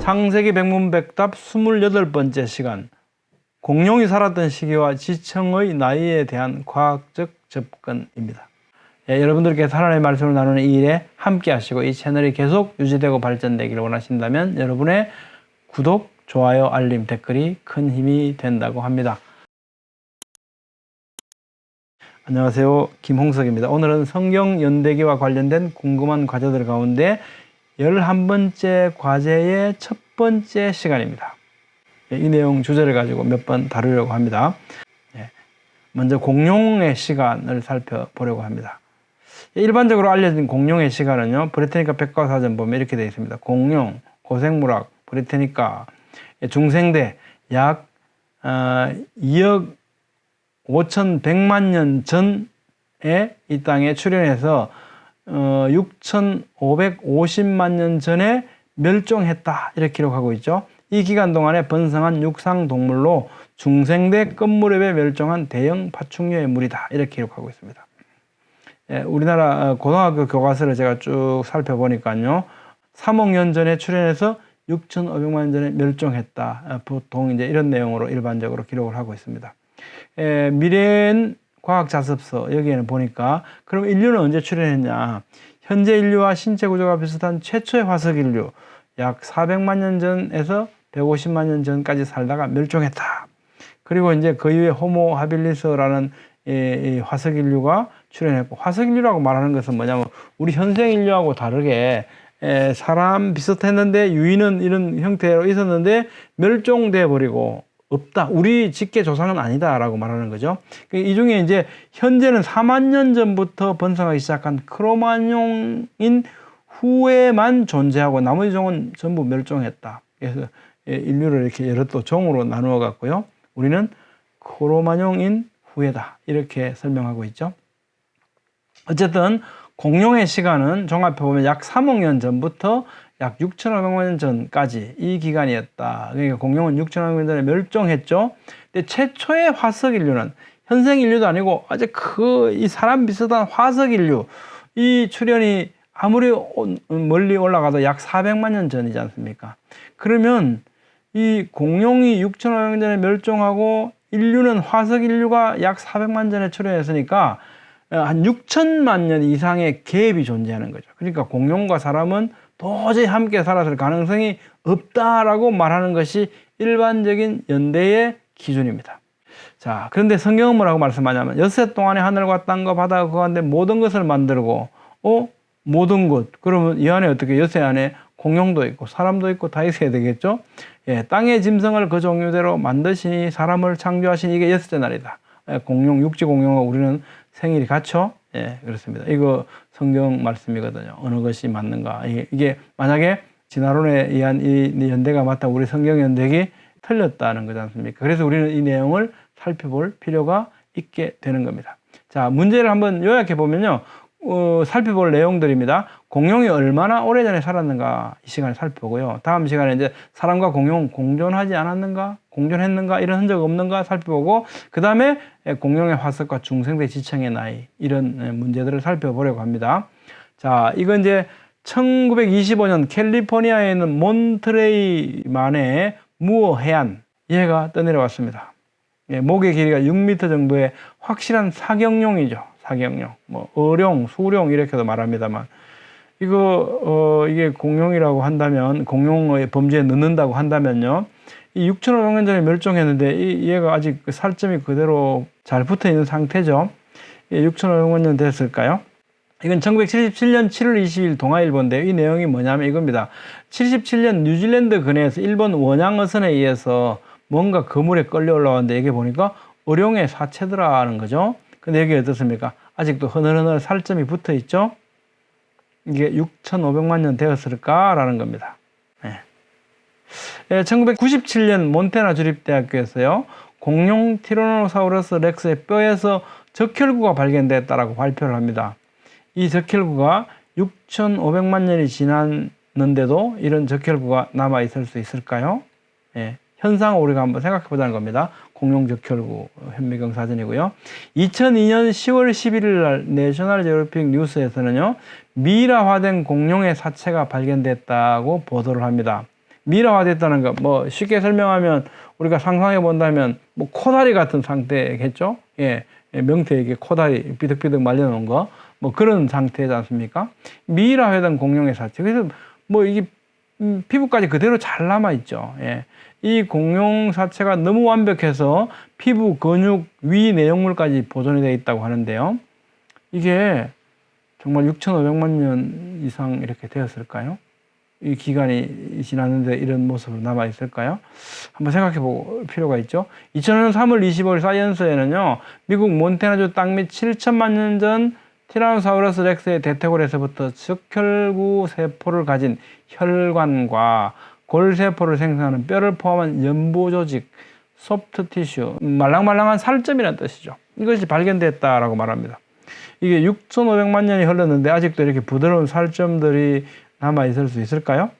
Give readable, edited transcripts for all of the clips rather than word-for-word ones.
창세기 백문백답 28번째 시간, 공룡이 살았던 시기와 지청의 나이에 대한 과학적 접근입니다. 여러분들께 하나님의 말씀을 나누는 이 일에 함께 하시고 이 채널이 계속 유지되고 발전되기를 원하신다면 여러분의 구독, 좋아요, 알림, 댓글이 큰 힘이 된다고 합니다. 안녕하세요. 김홍석입니다. 오늘은 성경 연대기와 관련된 궁금한 과제들 가운데 11번째 과제의 첫 번째 시간입니다. 이 내용 주제를 가지고 몇 번 다루려고 합니다. 먼저 공룡의 시간을 살펴보려고 합니다. 일반적으로 알려진 공룡의 시간은요, 브리테니카 백과사전 보면 이렇게 되어 있습니다. 공룡, 고생물학, 브리테니카, 중생대 약 2억 5,100만 년 전에 이 땅에 출현해서 6,550만 년 전에 멸종했다 이렇게 기록하고 있죠. 이 기간 동안에 번성한 육상 동물로 중생대 끝무렵에 멸종한 대형 파충류의 무리다 이렇게 기록하고 있습니다. 우리나라 고등학교 교과서를 제가 쭉 살펴보니까요, 3억 년 전에 출현해서 6,500만 년 전에 멸종했다. 보통 이제 이런 내용으로 일반적으로 기록을 하고 있습니다. 미래엔 과학자습서 여기에는 보니까 그럼 인류는 언제 출현했냐? 현재 인류와 신체 구조가 비슷한 최초의 화석 인류 약 400만 년 전에서 150만 년 전까지 살다가 멸종했다. 그리고 이제 그 이후에 호모 하빌리스라는 이 화석 인류가 출현했고, 화석 인류라고 말하는 것은 뭐냐면 우리 현생 인류하고 다르게 사람 비슷했는데 유인은 이런 형태로 있었는데 멸종돼 버리고 없다. 우리 직계 조상은 아니다라고 말하는 거죠. 이 중에 이제 현재는 4만 년 전부터 번성하기 시작한 크로마뇽인 후에만 존재하고 나머지 종은 전부 멸종했다. 그래서 인류를 이렇게 여러 또 종으로 나누어 갖고요, 우리는 크로마뇽인 후에다 이렇게 설명하고 있죠. 어쨌든 공룡의 시간은 종합해 보면 약 3억 년 전부터 약 6,500만 년 전까지 이 기간이었다. 그러니까 공룡은 6,500만 년 전에 멸종했죠. 근데 최초의 화석 인류는 현생 인류도 아니고 아주 이 사람 비슷한 화석 인류, 이 출현이 아무리 멀리 올라가도 약 400만 년 전이지 않습니까? 그러면 이 공룡이 6,500만 년 전에 멸종하고 인류는 화석 인류가 약 400만 년 전에 출현했으니까 한 6천만 년 이상의 갭이 존재하는 거죠. 그러니까 공룡과 사람은 도저히 함께 살았을 가능성이 없다라고 말하는 것이 일반적인 연대의 기준입니다. 자, 그런데 성경은 뭐라고 말씀하냐면 엿새 동안에 하늘과 땅과 바다가 그 가운데 모든 것을 만들고 모든 것, 그러면 이 안에 어떻게 엿새 안에 공룡도 있고 사람도 있고 다 있어야 되겠죠. 땅의 짐승을 그 종류대로 만드시니 사람을 창조하시니 이게 엿새 날이다. 공룡, 육지 공룡과 우리는 생일이 같죠? 그렇습니다. 이거 성경 말씀이거든요. 어느 것이 맞는가. 이게 만약에 진화론에 의한 이 연대가 맞다, 우리 성경 연대기 틀렸다는 거지 않습니까? 그래서 우리는 이 내용을 살펴볼 필요가 있게 되는 겁니다. 자, 문제를 한번 요약해 보면요, 살펴볼 내용들입니다. 공룡이 얼마나 오래전에 살았는가 이 시간에 살펴보고요. 다음 시간에 이제 사람과 공룡 공존하지 않았는가, 공존했는가, 이런 흔적 없는가 살펴보고, 그 다음에 공룡의 화석과 중생대 지청의 나이, 이런 문제들을 살펴보려고 합니다. 자, 이건 이제 1925년 캘리포니아에 있는 몬트레이만의 무어 해안, 얘가 떠내려왔습니다. 목의 길이가 6m 정도의 확실한 사경룡이죠. 사경룡, 뭐 어룡, 수룡 이렇게도 말합니다만, 이게 공룡이라고 한다면, 공룡의 범죄에 넣는다고 한다면요, 이 6,500년 전에 멸종했는데 얘가 아직 살점이 그대로 잘 붙어 있는 상태죠. 6,500만 년 됐을까요? 이건 1977년 7월 20일 동아일보인데요. 이 내용이 뭐냐면 이겁니다. 77년 뉴질랜드 근해에서 일본 원양어선에 의해서 뭔가 그물에 끌려 올라왔는데 이게 보니까 어룡의 사체더라는 거죠. 근데 여기 어떻습니까? 아직도 흐느흐느 살점이 붙어 있죠? 이게 6,500만 년 되었을까라는 겁니다. 1997년 몬태나 주립대학교에서요, 공룡 티라노사우루스 렉스의 뼈에서 적혈구가 발견됐다라고 발표를 합니다. 이 적혈구가 6,500만 년이 지났는데도 이런 적혈구가 남아 있을 수 있을까요? 현상을 우리가 한번 생각해 보자는 겁니다. 공룡 적혈구 현미경 사진이고요. 2002년 10월 11일 날 내셔널 지오그래픽 뉴스에서는요, 미라화된 공룡의 사체가 발견됐다고 보도를 합니다. 미라화됐다는 거, 뭐 쉽게 설명하면 우리가 상상해 본다면 뭐 코다리 같은 상태겠죠? 예, 명태에게 코다리 비득비득 말려놓은 거, 뭐 그런 상태지 않습니까? 미라화된 공룡의 사체. 그래서 뭐 이게 피부까지 그대로 잘 남아 있죠. 예. 이 공룡 사체가 너무 완벽해서 피부, 근육, 위 내용물까지 보존이 되어 있다고 하는데요. 이게 정말 6,500만 년 이상 이렇게 되었을까요? 이 기간이 지났는데 이런 모습으로 남아 있을까요? 한번 생각해 볼 필요가 있죠. 2005년 3월 25일 사이언스에는요, 미국 몬태나주 땅 밑 7천만 년 전 티라노사우루스 렉스의 대퇴골에서부터 적혈구 세포를 가진 혈관과 골세포를 생성하는 뼈를 포함한 연부 조직, 소프트 티슈, 말랑말랑한 살점이라는 뜻이죠. 이것이 발견됐다라고 말합니다. 이게 6,500만 년이 흘렀는데 아직도 이렇게 부드러운 살점들이 남아 있을 수 있을까요?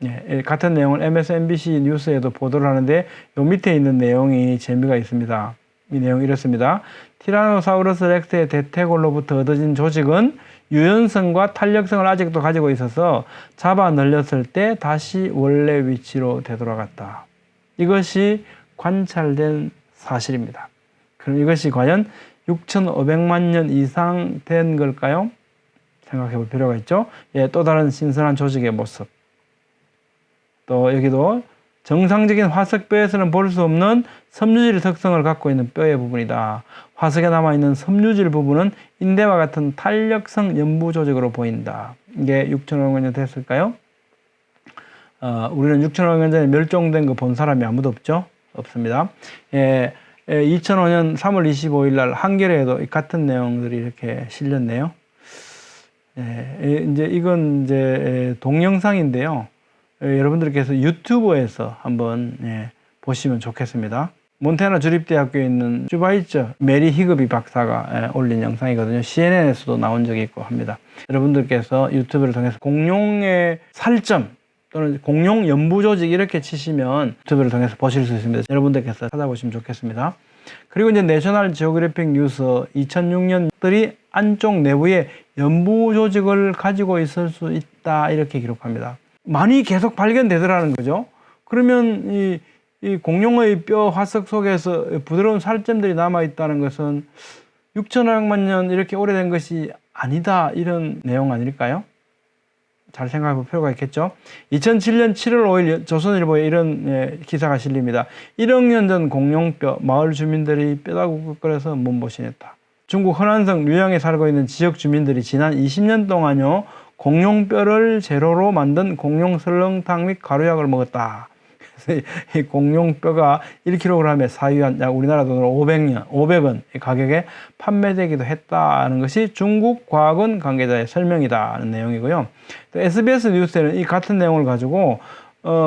예, 같은 내용을 MSNBC 뉴스에도 보도를 하는데 요 밑에 있는 내용이 재미가 있습니다. 이 내용이 이렇습니다. 티라노사우루스 렉스의 대퇴골로부터 얻어진 조직은 유연성과 탄력성을 아직도 가지고 있어서 잡아 늘렸을 때 다시 원래 위치로 되돌아갔다. 이것이 관찰된 사실입니다. 그럼 이것이 과연 6,500만 년 이상 된 걸까요? 생각해 볼 필요가 있죠. 예, 또 다른 신선한 조직의 모습. 또 여기도 정상적인 화석뼈에서는 볼 수 없는 섬유질 특성을 갖고 있는 뼈의 부분이다. 화석에 남아있는 섬유질 부분은 인대와 같은 탄력성 연부 조직으로 보인다. 이게 6,500만 년 됐을까요? 우리는 6,500년 전에 멸종된 거 본 사람이 아무도 없죠? 없습니다. 2005년 3월 25일 날 한겨레에도 같은 내용들이 이렇게 실렸네요. 이제 이건 이제 동영상인데요. 여러분들께서 유튜브에서 한번 보시면 좋겠습니다. 몬태나 주립대학교에 있는 슈바이처 메리 히그비 박사가 올린 영상이거든요. CNN에서도 나온 적이 있고 합니다. 여러분들께서 유튜브를 통해서 공룡의 살점 또는 공룡 연부 조직 이렇게 치시면 유튜브를 통해서 보실 수 있습니다. 여러분들께서 찾아보시면 좋겠습니다. 그리고 이제 내셔널 지오그래픽 뉴스 2006년들이 안쪽 내부에 연부 조직을 가지고 있을 수 있다 이렇게 기록합니다. 많이 계속 발견되더라는 거죠. 그러면 이 공룡의 뼈 화석 속에서 부드러운 살점들이 남아 있다는 것은 6,500만 년 이렇게 오래된 것이 아니다 이런 내용 아닐까요? 잘 생각해 볼 필요가 있겠죠. 2007년 7월 5일 조선일보에 이런 기사가 실립니다. 1억 년 전 공룡뼈, 마을 주민들이 뼈다구거려서 몸보신했다. 중국 허난성 류양에 살고 있는 지역 주민들이 지난 20년 동안요 공룡뼈를 재료로 만든 공룡 설렁탕 및 가루약을 먹었다. 그래서 이 공룡뼈가 1kg에 사유한 약 우리나라 돈으로 500원 가격에 판매되기도 했다는 것이 중국 과학원 관계자의 설명이다는 내용이고요. 또 SBS 뉴스에는 이 같은 내용을 가지고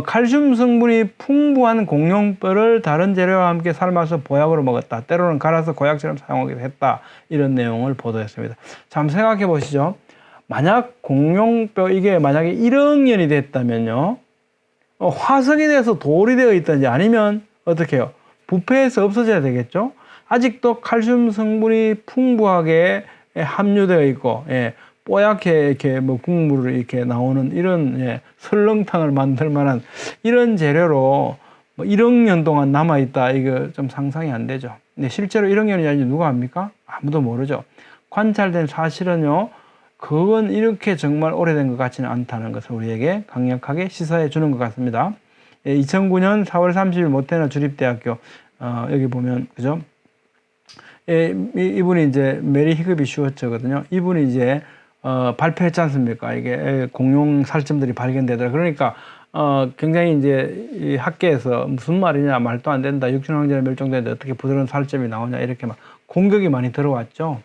칼슘 성분이 풍부한 공룡뼈를 다른 재료와 함께 삶아서 보약으로 먹었다. 때로는 갈아서 고약처럼 사용하기도 했다. 이런 내용을 보도했습니다. 참 생각해 보시죠. 만약 공룡뼈 이게 만약에 1억 년이 됐다면요. 화석이 돼서 돌이 되어 있든지 아니면 어떻게 해요? 부패해서 없어져야 되겠죠? 아직도 칼슘 성분이 풍부하게 함유되어 있고, 뽀얗게 이렇게 뭐 국물을 이렇게 나오는 이런 설렁탕을 만들 만한 이런 재료로 뭐 1억 년 동안 남아있다. 이거 좀 상상이 안 되죠. 근데 실제로 1억 년이 아닌지 누가 압니까? 아무도 모르죠. 관찰된 사실은요. 그건 이렇게 정말 오래된 것 같지는 않다는 것을 우리에게 강력하게 시사해 주는 것 같습니다. 2009년 4월 30일 모태나 주립대학교 여기 보면 그죠? 이분이 이제 메리 히그비 슈어처거든요. 이분이 이제 발표했지 않습니까? 이게 공룡 살점들이 발견되더라. 그러니까 굉장히 이제 이 학계에서 무슨 말이냐 말도 안 된다. 6천억 년 전에 멸종됐는데 어떻게 부드러운 살점이 나오냐 이렇게 막 공격이 많이 들어왔죠.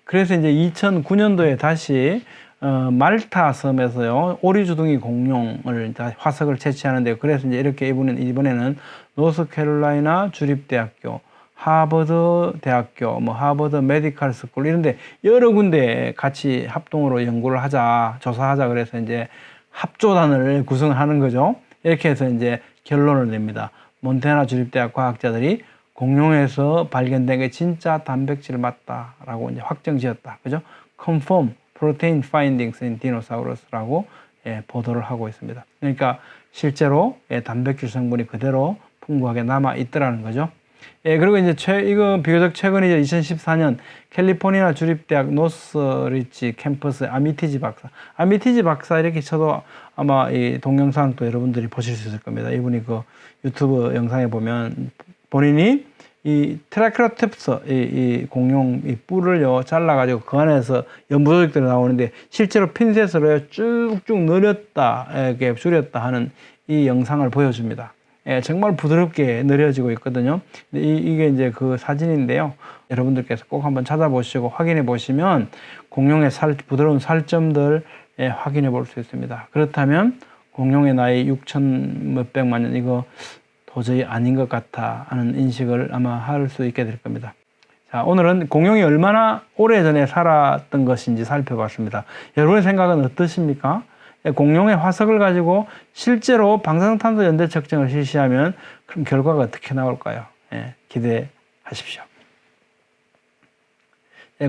그래서 이제 2009년도에 다시 말타 섬에서요 오리주둥이 공룡을 화석을 채취하는데요. 그래서 이제 이렇게 이번에는 노스캐롤라이나 주립대학교, 하버드 대학교, 뭐 하버드 메디컬 스쿨 이런데 여러 군데 같이 합동으로 연구를 하자, 조사하자 그래서 이제 합조단을 구성하는 거죠. 이렇게 해서 이제 결론을 냅니다. 몬태나 주립대학 과학자들이 공룡에서 발견된 게 진짜 단백질 맞다라고 이제 확정 지었다. 그죠? Confirm protein findings in dinosaurus라고 보도를 하고 있습니다. 그러니까 실제로 단백질 성분이 그대로 풍부하게 남아 있더라는 거죠. 그리고 이제 이거 비교적 최근이죠. 2014년 캘리포니아 주립대학 노스리치 캠퍼스 아미티지 박사 이렇게 쳐도 아마 이 동영상 또 여러분들이 보실 수 있을 겁니다. 이분이 그 유튜브 영상에 보면 본인이 이 트라이케라톱스 이 공룡 이 뿔을요 잘라가지고 그 안에서 연부 조직들이 나오는데 실제로 핀셋으로 쭉쭉 늘렸다 이렇게 줄였다 하는 이 영상을 보여줍니다. 정말 부드럽게 느려지고 있거든요. 이게 이제 그 사진인데요. 여러분들께서 꼭 한번 찾아보시고 확인해 보시면 공룡의 부드러운 살점들 확인해 볼 수 있습니다. 그렇다면 공룡의 나이 6천 몇백만 년 이거 도저히 아닌 것 같아 하는 인식을 아마 할 수 있게 될 겁니다. 자, 오늘은 공룡이 얼마나 오래전에 살았던 것인지 살펴봤습니다. 여러분의 생각은 어떠십니까? 공룡의 화석을 가지고 실제로 방사성탄소 연대 측정을 실시하면 그럼 결과가 어떻게 나올까요? 기대하십시오.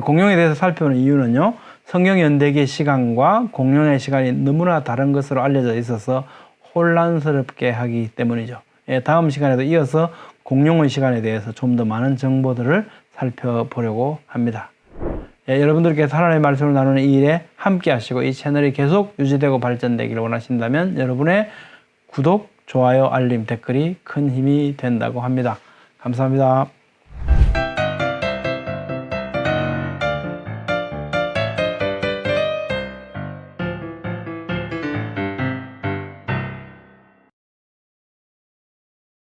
공룡에 대해서 살펴보는 이유는요. 성경 연대기의 시간과 공룡의 시간이 너무나 다른 것으로 알려져 있어서 혼란스럽게 하기 때문이죠. 다음 시간에도 이어서 공룡의 시간에 대해서 좀 더 많은 정보들을 살펴보려고 합니다. 여러분들께서 하나님의 말씀을 나누는 이 일에 함께 하시고 이 채널이 계속 유지되고 발전되기를 원하신다면 여러분의 구독, 좋아요, 알림, 댓글이 큰 힘이 된다고 합니다. 감사합니다.